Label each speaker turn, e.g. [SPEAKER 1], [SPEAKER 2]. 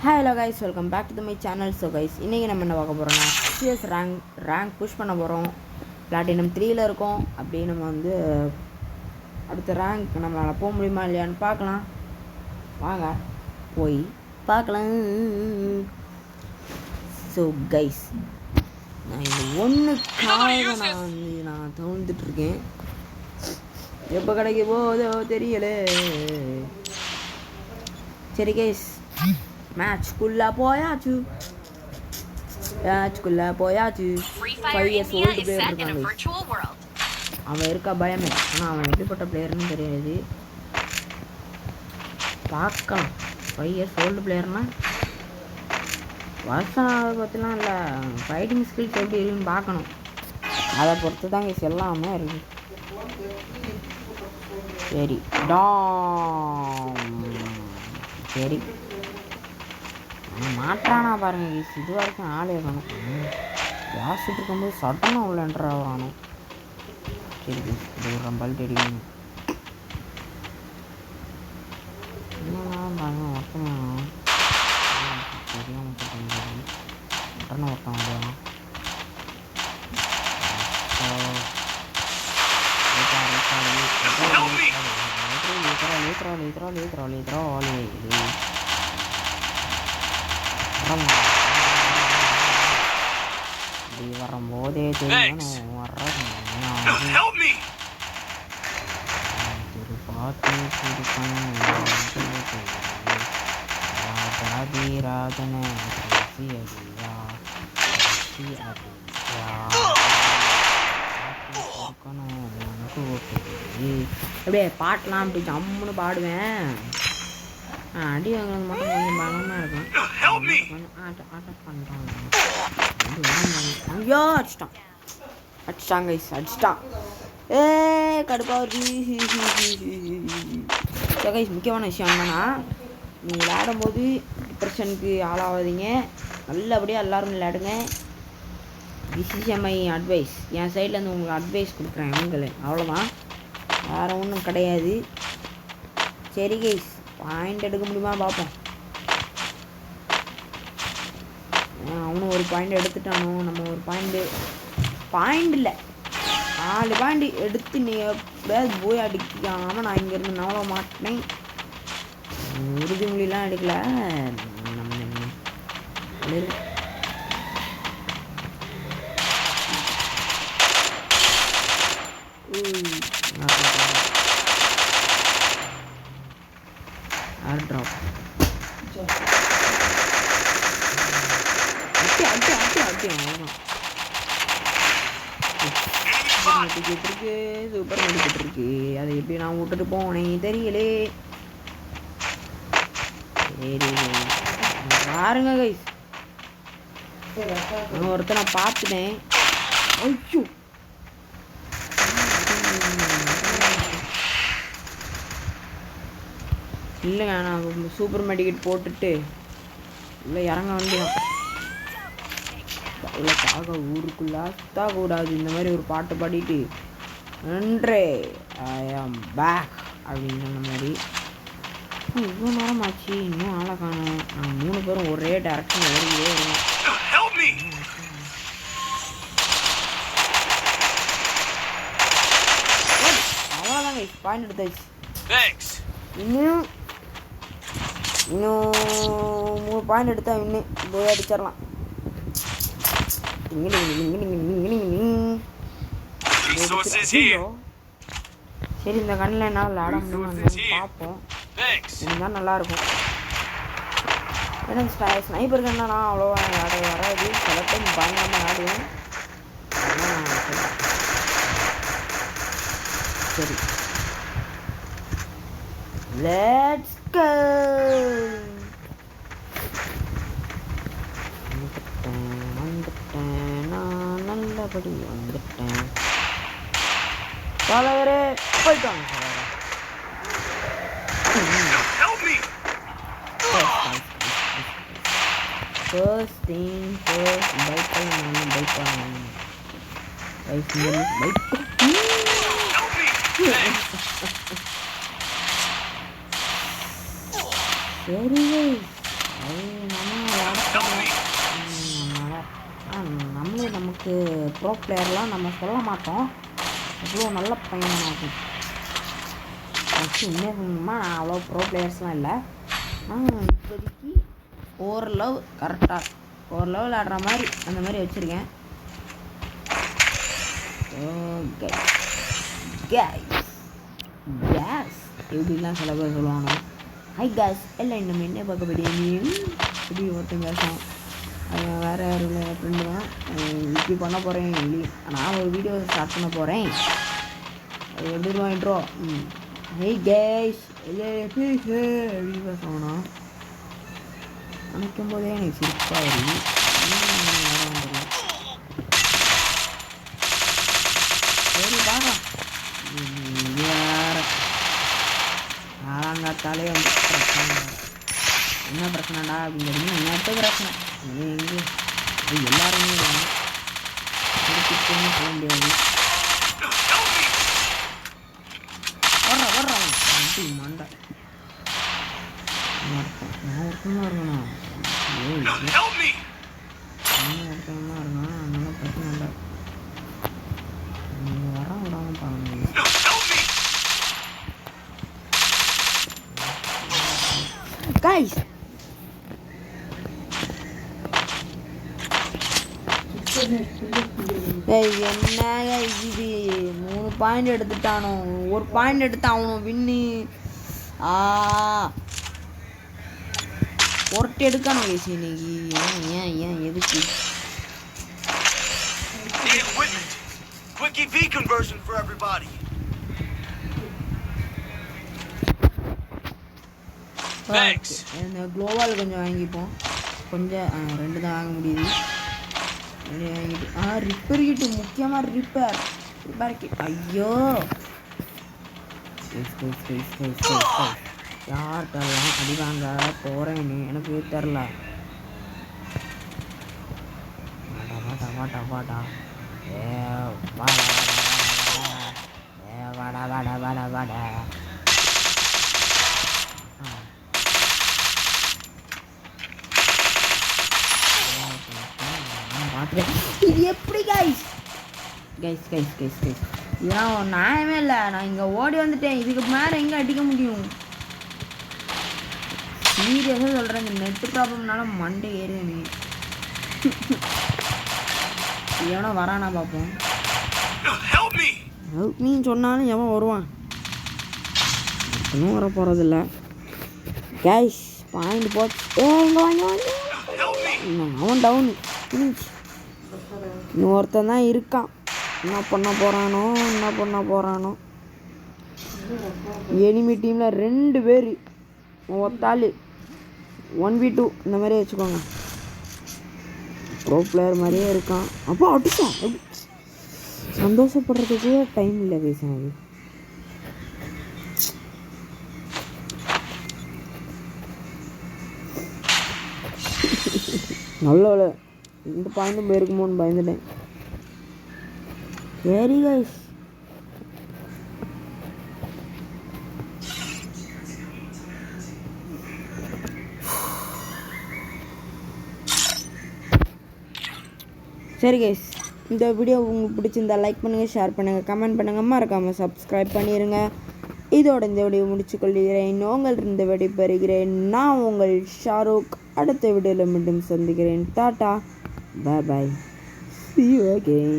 [SPEAKER 1] Hello guys, welcome back to my channel. So guys, இன்றைக்கி நம்ம என்ன பார்க்க போகிறோம்னா சிஎஸ் ரேங்க் புஷ் பண்ண போகிறோம். பிளாட்டினம் 3ல் இருக்கோம். அப்படியே நம்ம வந்து அடுத்த ரேங்க் நம்மளால் போக முடியுமா இல்லையான்னு பார்க்கலாம். வாங்க போய் பார்க்கலாம். ஸோ கைஸ், நான் இந்த ஒன்றுக்காக நான் தவிர்த்துட்ருக்கேன். எப்போ கிடைக்க போதோ தெரியல. சரி கைஸ், மேட்ச்க்குள்ளே போயாச்சு. 5 years old பிளேயர் இருக்காங்க. அவன் இருக்கா பயமே. ஆனால் அவன் எப்படிப்பட்ட பிளேயர்னு தெரியாது. பார்க்கலாம். 5 years old பிளேயர்னா வருஷம் அதை பற்றிலாம் இல்லை, ஃபைட்டிங் ஸ்கில்ஸ் எப்படி இருக்குன்னு பார்க்கணும். அதை பொறுத்து தான் கைஸ் எல்லாமே இருக்குது. சரி சரி மாற்றானா பாருங்க கைஸ், இது வரைக்கும் ஆளே வேணும். பேசிட்டு இருக்கும்போது சட்டனாக உள்ள என்ட்ரு ஆகணும். சரி கைஸ், இது ஒரு பல்ட் அடிக்கணும். என்னன்னா பாருங்க, ஒருத்தன் தெரியாமல் ஒருத்தனை ஒருத்தன் முடியும். வரும்போதே தெரியும் ராஜன அப்படியே பாட்டெலாம் அப்படி ஜம்முன்னு பாடுவேன். அடி வாங்குறது மட்டும் கொஞ்சம் பலமாக இருக்கும். ஆட்டம் பண்ணுறாங்க. ஐயோ அடிச்சிட்டாங்க கைஸ், அடிச்சிட்டான். கடுப்பாக கைஸ். முக்கியமான விஷயம் என்னன்னா, நீங்கள் விளையாடும்போது டிப்ரெஷனுக்கு ஆளாகாதீங்க. நல்லபடியாக எல்லோரும் விளையாடுங்க. This is my advice. என் சைட்லேருந்து உங்களுக்கு அட்வைஸ் கொடுக்குறேன். உங்களை அவ்வளோதான், வேறு ஒன்றும் கிடையாது. சரி கைஸ், பாயிண்ட் எடுக்க முடியுமா பார்ப்போம். அவனும் ஒரு பாயிண்ட் எடுத்துட்டானோ, நம்ம ஒரு பாயிண்ட் இல்லை 4 பாயிண்ட் எடுத்து நீ எப்படியாவது போய் அடிக்காமல் நான் இங்கேருந்து நவள மாட்டேன். உறுதிமொழிலாம் எடுக்கல. ட்ராப் சூப்பர் மெடிக்கெட் இருக்கு. அதை எப்படி நான் விட்டுட்டு போனேன் தெரியலே. சரி பாருங்க கைஸ், ஒருத்தர் நான் பார்த்துட்டேன். ஐயோ இல்லைங்க, நான் சூப்பர் மெடிக்கெட் போட்டுட்டு இல்லை இறங்க வேண்டியதான். அவ்வளோக்காக ஊருக்குள்ளே கூடாது. இந்த மாதிரி ஒரு பாட்டு பாடிட்டு நன்றே ஐ ஆம் பேக் அப்படின்னு சொன்ன மாதிரி. இவ்வளோ நேரம் ஆச்சு, இன்னும் ஆளை காணும். நாங்கள் 3 பேரும் ஒரே டேரக்ஷன் ஓடியே வருவோம். அவ்வளோதாங்க, பாயிண்ட் எடுத்தாச்சு. இன்னும் 3 பாயிண்ட் எடுத்தா இன்னும் போய் அடிச்சிடலாம். சரி, இந்த கண்ணில் என்னால் விளையாட முடியுமா பார்ப்போம். இதுதான் நல்லாயிருக்கும். ஏன்னா ஸ்னைப்பர் கண்ணா நான் அவ்வளோவா வராது. சில டைம் பயங்கரமாக விளையாடுவேன். சரி, லெட்ஸ் கோ. நல்லபடி வந்துட்டேன். தலைவரே போயிட்டாங்க. ஃபர்ஸ்ட் திங் ஃபர்ஸ்ட், பைக் பண்ணணும். சரி அது நம்ம நம்மளே நமக்கு ப்ரோ பிளேயர்லாம் நம்ம சொல்ல மாட்டோம். அவ்வளோ நல்ல பையன் ஆகும். இன்னும் நான் அவ்வளோ ப்ரோ பிளேயர்ஸ்லாம் இல்லை. நான் இப்போதைக்கு ஓரளவு கரெக்டாக ஓரளவு விளையாடுற மாதிரி அந்த மாதிரி வச்சுருக்கேன். கேஸ் எப்படிலாம் சில பேர் சொல்லுவாங்க. ஹை கேஸ் எல்லாம் இன்னும் என்ன பார்க்க முடியும் இப்படி ஒருத்தன் பேசுவோம். அது வேறு யாரும் ஃப்ரெண்டு தான். இப்படி பண்ண போகிறேன். நான் ஒரு வீடியோ ஸ்டார்ட் பண்ண போகிறேன். அது எப்படி வாங்கிட்டுறோம். ஹை கேஸ் எப்படி பேசுவானா நினைக்கும் போதே எனக்கு சிரிப்பாக வருது. சரி பாடா வேற நாலாங்காத்தாலே வந்து பிரச்சனை. என்ன பிரச்சனைடா அப்படின்னு கேட்டிங்கன்னா நேற்று பிரச்சனை. எங்கே எல்லாருமே திருப்பின்னு போக முடியாது. வர்றேன் மண்டை நான் ஒருத்தமாக இருக்கணும். ஒருத்தமாக இருக்கணும். அதனால பிரச்சனை இல்லை. நீங்கள் வர விடாம பாருங்க. கைஸ் என்ன இது 3 பாயிண்ட் எடுத்துட்டானோ. ஒரு பாயிண்ட் எடுத்து அவனும் வின்னு. ஒருட்டு எடுக்கணும் கைஸ் இன்னைக்கு. ஏன் எதுக்கு குளோவால் கொஞ்சம் வாங்கிப்போம். கொஞ்சம் 2 தான் வாங்க முடியுது. ரிப்பேர் கிட்டு முக்கியமாக ரிப்பேர் கிட். ஐயோ யார்கிட்டலாம் அடி வாங்க போகிறேன்னு எனக்கு தெரில. வாடா இது எப்படி கைஸ் இதெல்லாம் நியாயமே இல்லை. நான் இங்கே ஓடி வந்துட்டேன். இதுக்கு மேலே எங்கே அடிக்க முடியும்? சீரியஸாக சொல்கிறேன். இந்த நெட்டு ப்ராப்ளம்னால மண்டை ஏறுது. எவனோ வரானா பார்ப்போம். நீ சொன்னாலும் எவன் வருவான்? இன்னும் வர போகிறதில்ல கைஸ். பாயிண்ட் போச்சு. அவன் டவுனு. இன்னொருத்தன் தான் இருக்கான். என்ன பண்ண போகிறானோ. எனிமி டீமில் 2 பேர் ஒத்தாள் 1v2 இந்த மாதிரி வச்சுக்கோங்க. ப்ரோ பிளேயர் மாதிரியே இருக்கான். அப்போ அடிச்சான். சந்தோஷப்படுறதுக்கே டைம் இல்லை பேசுனது. நல்ல இந்த பாயிண்ட்டும் போயிருக்குமோன்னு பயந்துட்டேன். சரி கைஸ் இந்த வீடியோ உங்களுக்கு பிடிச்சிருந்தா லைக் பண்ணுங்கள், ஷேர் பண்ணுங்கள், கமெண்ட் பண்ணுங்கள், மறக்காமல் சப்ஸ்கிரைப் பண்ணிடுங்க. இதோட இந்த வீடியோ முடிச்சுக்கொள்கிறேன். உங்கள் இந்த வீடியோ பெறுகிறேன். நான் உங்கள் ஷாருக். அடுத்த வீடியோவில் மீண்டும் சந்திக்கிறேன். Tata, bye, see you again.